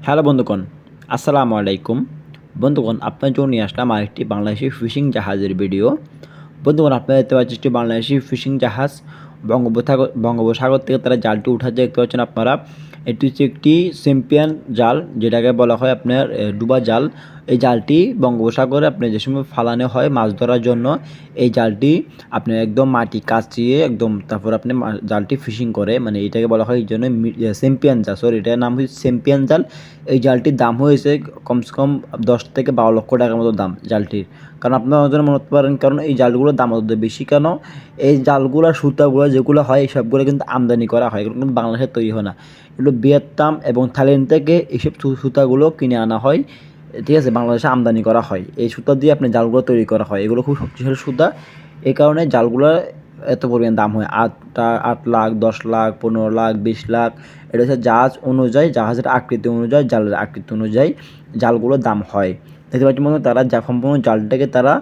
Hello বন্ধুগণ, আসসালামু আলাইকুম। বন্ধুগণ, আপনার জন্য নিয়ে আসলাম আরেকটি বাংলাদেশি ফিশিং জাহাজের ভিডিও। বন্ধুগণ, আপনারা দেখতে পাচ্ছেন একটি বাংলাদেশি ফিশিং জাহাজ বঙ্গোপসাগর থেকে তারা জালটি উঠাচ্ছে দেখতে পাচ্ছেন আপনারা। এটি হচ্ছে একটি চ্যাম্পিয়ন জাল, যেটাকে বলা হয় আপনার ডুবা জাল। এই জালটি বঙ্গোপসাগরে আপনার যে সময় ফালানো হয় মাছ ধরার জন্য, এই জালটি আপনার একদম মাটি কাচিয়ে একদম তারপর আপনি জালটি ফিশিং করে, মানে এটাকে বলা হয় এই জন্য চ্যাম্পিয়ন জাল। সরি, এটার নাম হচ্ছে চ্যাম্পিয়ন জাল। এই জালটির দাম হয়েছে কমসে কম 10 থেকে 12 লক্ষ টাকার মতো দাম জালটির। কারণ আপনারা হয়তো মনে করতে পারেন, কারণ এই জালগুলোর দাম অত বেশি কেন? এই জালগুলোর সুতাগুলো যেগুলো হয়, এই সবগুলো কিন্তু আমদানি করা হয়, এগুলো কিন্তু বাংলাদেশে তৈরি হয় না। এগুলো ভিয়েতনাম এবং থাইল্যান্ড থেকে এইসব সুতাগুলো কিনে আনা হয়, ঠিক আছে? বাংলাদেশে আমদানি করা হয়, এই সুতা দিয়ে আপনি জালগুলো তৈরি করা হয়। এগুলো খুব শক্তিশালী সুতা, এই কারণে জালগুলো এত পরিমাণ দাম হয়। 8 লাখ, 10 লাখ, 15 লাখ, 20 লাখ। এটা হচ্ছে জাহাজ অনুযায়ী, জাহাজের আকৃতি অনুযায়ী, জালের আকৃতি অনুযায়ী জালগুলোর দাম হয়। দেখতে পাচ্ছি মনে তারা সম্পূর্ণ জালটাকে তারা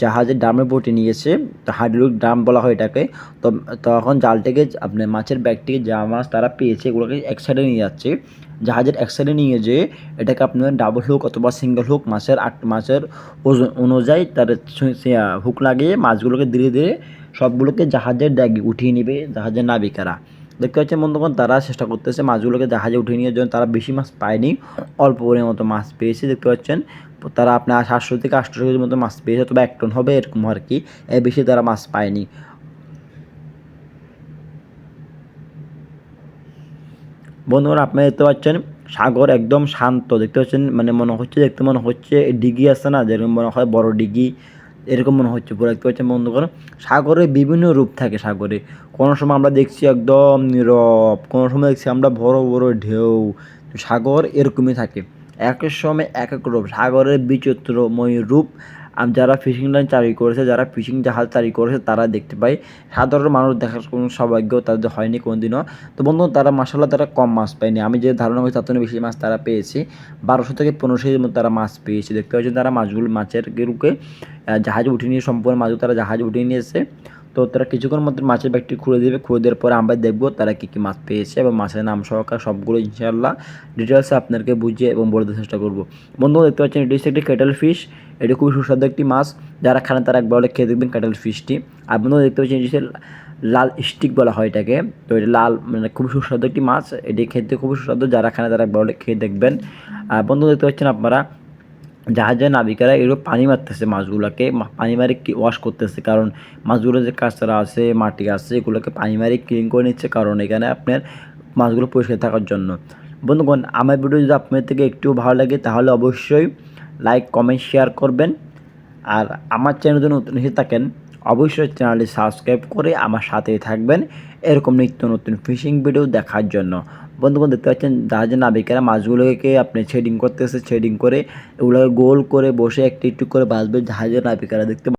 জাহাজের ড্রামে বটে নিয়েছে, হাইড্রোলিক ড্রাম বলা হয় এটাকে। তো তখন জালটাকে আপনার মাছের ব্যাগটিকে যা মাছ তারা পেয়েছে এগুলোকে এক সাইডে নিয়ে যাচ্ছে, জাহাজের এক সাইডে নিয়ে যেয়ে এটাকে আপনার ডাবল হুক অথবা সিঙ্গেল হুক মাছের ওজন অনুযায়ী তার হুক লাগিয়ে মাছগুলোকে ধীরে ধীরে সবগুলোকে জাহাজের ড্যাগে উঠিয়ে নেবে জাহাজের নাবিকেরা। দেখতে পাচ্ছেন বন্ধুগণ, তারা চেষ্টা করতেছে মাছগুলোকে জাহাজে উঠিয়ে নেওয়ার জন্য। তারা বেশি মাছ পায়নি, অল্প পরিমাণ মতো মাছ পেয়েছে। দেখতে পাচ্ছেন তারা আপনার 700 থেকে 800 কেজির মতো মাছ পেয়েছে, অথবা 1 টন হবে এরকম আর কি, এর বেশি তারা মাছ পায়নি। বন্ধুরা, আপনারা দেখতে পাচ্ছেন সাগর একদম শান্ত। দেখতে পাচ্ছেন, মানে মনে হচ্ছে ডিগি আছে না, যেরকম মনে হয় বড় ডিগি, এরকম মনে হচ্ছে পুরো। দেখতে পাচ্ছেন বন্ধুগণ, সাগরে বিভিন্ন রূপ থাকে সাগরে। কোনো সময় আমরা দেখছি একদম নীরব, কোনো সময় দেখছি আমরা বড় বড় ঢেউ। সাগর এরকমই থাকে, এক এক সময় এক এক রূপ, সাগরের বিচিত্রময় রূপ। যারা ফিশিং লাইন চালু করেছে, যারা ফিশিং জাহাজ চালু করেছে, তারা দেখতে পায়। সাধারণ মানুষ দেখার কোনো সৌভাগ্য তাদের হয়নি কোনোদিনও। তো বন্ধু, তারা মাসাল্লাহ তারা কম মাছ পায়নি, আমি যে ধারণা করি তার থেকে বেশি মাছ তারা পেয়েছে। 1200 থেকে 1500 এর মধ্যে তারা মাছ পেয়েছে। দেখতে পাচ্ছেন তারা মাছের গেরুকে জাহাজে উঠিয়ে নিয়ে, সম্পূর্ণ মাছগুলো তারা জাহাজে উঠিয়ে নিয়েছে। তো তারা কিছুক্ষণ মধ্যে মাছের ব্যাগটি খুলে দেবে, খুলে দেওয়ার পরে আমরা দেখবো তারা কী কী মাছ পেয়েছে, এবং মাছের নাম সহকারে সবগুলো ইনশাআল্লাহ ডিটেলসে আপনাদেরকে বুঝিয়ে এবং বলে দেওয়ার চেষ্টা করবো। বন্ধু, দেখতে পাচ্ছেন এটি হচ্ছে একটি ক্যাটেল ফিশ। এটি খুবই সুস্বাদু একটি মাছ, যারা খান তারা একবার হলে খেয়ে দেখবেন ক্যাটেল ফিশটি। আর বন্ধু, দেখতে পাচ্ছেন এটি হচ্ছে লাল স্টিক বলা হয় এটাকে। তো এটা লাল, মানে খুব সুস্বাদু একটি মাছ, এটি খেতে খুবই সুস্বাদু, যারা খানে তারা একবার হলে খেয়ে দেখবেন। আর বন্ধু, দেখতে পাচ্ছেন আপনারা জাহাজের নাবিকেরা এগুলো পানি মারতেছে মাছগুলোকে, পানি মারি ওয়াশ করতেছে, কারণ মাছগুলো যে কাঁচরা আছে, মাটি আছে, এগুলোকে পানি মারি ক্লিন করে নিচ্ছে, কারণ এখানে আপনার মাছগুলো পরিষ্কার থাকার জন্য। বন্ধুগণ, আমার ভিডিও যদি আপনাদের থেকে একটু ভালো লাগে তাহলে অবশ্যই লাইক, কমেন্ট, শেয়ার করবেন। আর আমার চ্যানেল যদি নতুন এসে থাকেন, অবশ্যই চ্যানেলটি সাবস্ক্রাইব করে আমার সাথেই থাকবেন এরকম নিত্য নতুন ফিশিং ভিডিও দেখার জন্য। বন্ধুগণ, দেখতে পাচ্ছেন জাহাজের নাবিকেরা মাছগুলোকে আপনি শেডিং করতেছে, শেডিং করে এগুলোকে গোল করে বসে একটু একটু করে বাঁচবে জাহাজের নাবিকেরা। দেখতে